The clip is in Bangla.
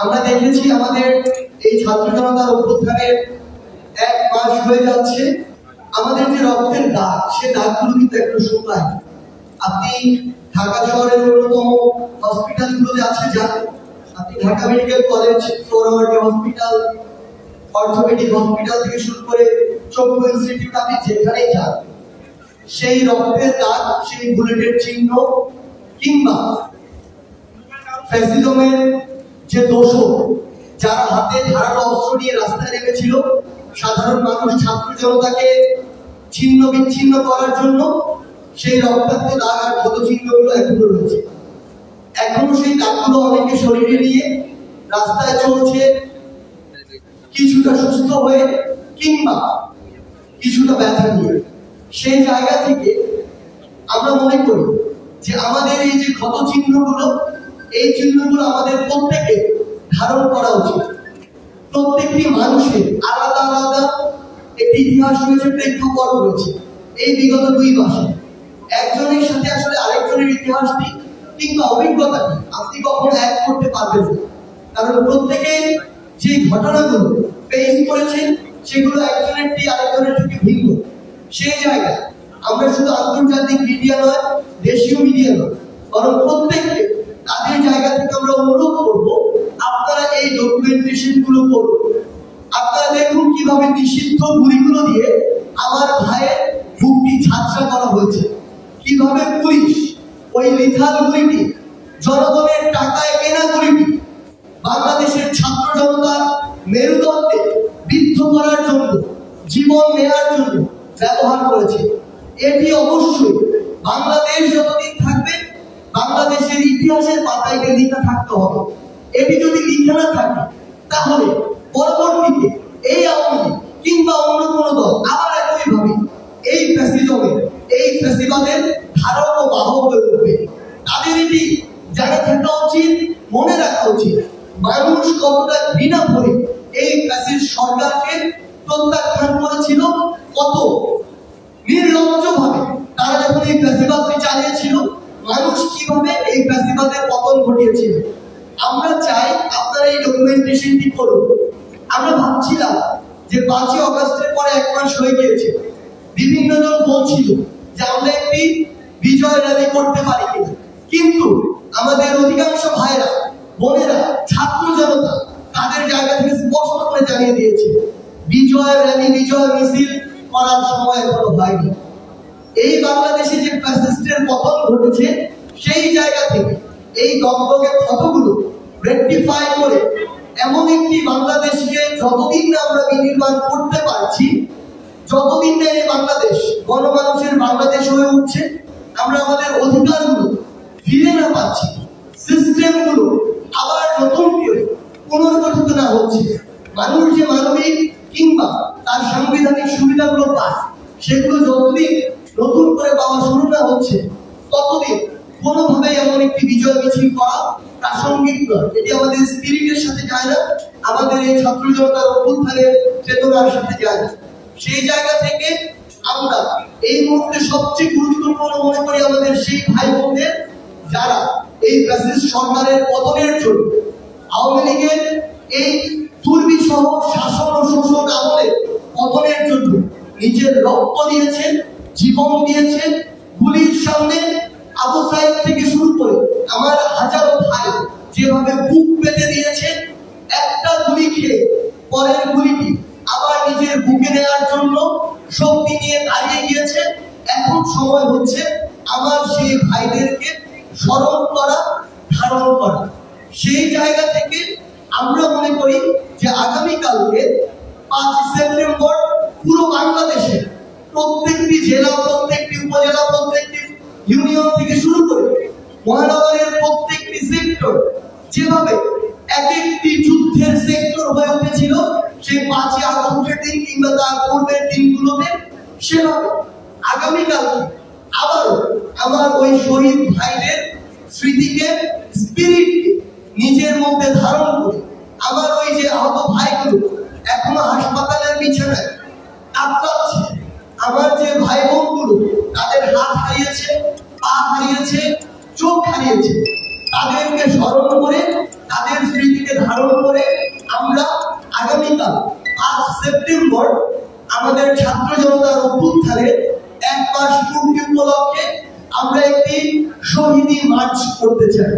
আমরা দেখেছি আমাদের এই ছাত্র জনতার অভ্যুত্থানের 1 মাস হয়ে যাচ্ছে। আমাদের যে রক্তের দাগ, সে দাগগুলো কিন্তু একটু শুকায়। আপনি ঢাকা শহরের অন্যতম হসপিটালগুলোতে আছে যান, আপনি Dhaka medical college, Suhrawardy hospital, orthopaedic hospital থেকে শুরু করে চক্ষু ইনস্টিটিউট, আপনি যেখানেই যান, সেই রক্তের দাগ, সেই বুলেটের চিহ্ন, কিংবা ফ্যাসিজমের যে দোষর যারা হাতে ধারালো অস্ত্র নিয়ে রাস্তায় নেমেছিল সাধারণ মানুষ, ছাত্র জনতাকে ছিন্ন বিচ্ছিন্ন করার জন্য, সেই রক্তাক্ত দাগ আর ক্ষত চিহ্নগুলো এখনো রয়েছে। এখনো সেই দাগগুলো অনেকে শরীরে নিয়ে রাস্তায় চলছে, কিছুটা সুস্থ হয়ে কিংবা কিছুটা ব্যথা নিয়ে। সেই জায়গা থেকে আমরা মনে করি যে আমাদের এই যে ক্ষত চিহ্নগুলো, এই চিহ্নগুলো আমাদের প্রত্যেকে ধারণ করা উচিত। প্রত্যেকটি মানুষের আলাদা আলাদা একটি ইতিহাস রয়েছে, প্রেক্ষাপট রয়েছে। এই বিগত 2 মাসে একজনের সাথে আসলে আরেকজনের ইতিহাসটি কিংবা অভিজ্ঞতাটি আপনি কখনো এক করতে পারবেন না, কারণ প্রত্যেকে যে ঘটনাগুলো ফেস করেছেন সেগুলো একজনেরটি আরেকজনের থেকে ভিন্ন। সেই জায়গায় আমরা শুধু আন্তর্জাতিক মিডিয়া নয়, দেশীয় মিডিয়া নয়, বরং প্রত্যেককে তাদের জায়গা থেকে আমরা অনুরোধ করব, আপনারা এই ডকুমেন্টেশন গুলো করুন। আপনারা দেখুন কিভাবে নিষিদ্ধ গুলিগুলো দিয়ে আমার ভাইয়ের বুকটি ঝাঁঝরা করা হয়েছে, কিভাবে পুলিশ ওই লিথাল গুলিটি, জনগণের টাকায় কেনা গুলিটি বাংলাদেশের ছাত্র জনতার মেরুদণ্ডে বিদ্ধ করার জন্য, জীবন নেওয়ার জন্য ব্যবহার করেছে। এটি অবশ্যই বাংলাদেশ যতদিন থাকবে বাংলাদেশের ইতিহাসের পাতায় লিখা থাকতে হবে। এটি যদি লিখে না থাকে তাহলে পরবর্তীতে এই আওয়ামী লীগ কিংবা অন্য কোন দল আবার একইভাবে এই ফ্যাসিজমের, এই ফ্যাসিবাদের ধারক ও বাহক হয়ে উঠবে। তাদের এটি জানা থাকা উচিত, মনে রাখা উচিত মানুষ কতটা ঘৃণা করে এই ফ্যাসিস্ট সরকারকে প্রত্যাখ্যান করেছিল, কত নির্লজ্জভাবে তারা যখন এই ফ্যাসিবাদটি চালিয়েছিল, মানুষ কিভাবে এই ফ্যাসিবাদের পতন ঘটিয়েছিল। আমরা চাই আপনারা এই ডকুমেন্টেশনটি করুন। আমরা ভাবছিলাম যে 5ই অগাস্টের পরে 1 মাস হয়ে গিয়েছে, বিভিন্ন জন বলছিল যে আমরা একটি বিজয় র্যালি করতে পারি কিনা, কিন্তু আমাদের অধিকাংশ ভাইরা, বোনেরা, ছাত্র জনতা তাদের জায়গা থেকে স্পষ্ট করে জানিয়ে দিয়েছে বিজয় র্যালি, বিজয় মিছিল করার সময় এখনো হয়নি। এই বাংলাদেশে যে ফ্যাসিস্টের পতন ঘটেছে, সেই জায়গা থেকে এই দগদগে ক্ষতগুলো রেকটিফাই করে এমন একটি বাংলাদেশকে যতদিন না আমরা বিনির্মাণ করতে পারছি, যতদিন না এই বাংলাদেশ গণমানুষের বাংলাদেশ হয়ে উঠছে, আমরা আমাদের অধিকারগুলো ফিরে না পাচ্ছি, সিস্টেমগুলো আবার নতুন করে পুনর্গঠিত না হচ্ছে, মানুষ যে মানবিক কিংবা তার সাংবিধানিক সুবিধাগুলো পায় সেগুলো যতদিন নতুন করে পাওয়া শুরু না হচ্ছে, ততদিন কোনোভাবে এমন একটি বিজয় মিছিল করা প্রাসঙ্গিক নয়। এটি আমাদের স্পিরিটের সাথে যায় না, আমাদের এই ছাত্র জনতার অভ্যুত্থানের চেতনার সাথে যায় না। সেই জায়গা থেকে আমরা এই মুহূর্তে সবচেয়ে গুরুত্বপূর্ণ মনে করি আমাদের সেই ভাই বোনদের যারা এই ফ্যাসিস্ট সরকারের পতনের জন্য, আওয়ামী লীগের এই দুর্বিষহ শাসন ও শোষণ আমলে পতনের জন্য নিজের রক্ত দিয়েছেন, জীবন দিয়েছেন। গুলির সামনে আবু সাইদ থেকে শুরু করে আমার হাজারো ভাই যেভাবে বুক পেতে দিয়েছে, একটা গুলি খেয়ে পরের গুলিটি আবার নিজের বুকে নেওয়ার জন্য শক্তি নিয়ে দাঁড়িয়ে গিয়েছে। এখন সময় হচ্ছে আমার সেই ভাইদেরকে স্মরণ করা, ধারণ করা। সেই জায়গা থেকে আমরা মনে করি যে আগামীকালকে 5 সেপ্টেম্বর পুরো বাংলাদেশে প্রত্যেকটি জেলা, প্রত্যেকটি উপজেলা, প্রত্যেকটি ইউনিয়ন থেকে শুরু করে মহানগরের প্রত্যেকটি সেক্টর যেভাবে এক একটি যুদ্ধের সেক্টর হয়ে উঠেছিল সেই 5ই আগস্টের দিন কিংবা তার পূর্বের দিনগুলোতে, সেভাবে আগামীকালকে আবারও আমার ওই শহীদ ভাইদের স্মৃতিকে, স্পিরিটকে নিজের মধ্যে ধারণ করে আমার ওই যে আহত ভাইগুলো এখনো হাসপাতালের বিছানায় কাতরাচ্ছে, আমার যে ভাই বোনগুলো তাদের হাত হারিয়েছে, পা হারিয়েছে, চোখ হারিয়েছে, তাদেরকে স্মরণ করে তাদের স্মৃতিকে ধারণ করে আমরা আগামীকাল 5 সেপ্টেম্বর আমাদের ছাত্র জনতার অভ্যুত্থানের 1 মাস পূর্তি উপলক্ষে আমরা একটি শহীদি মার্চ করতে চাই।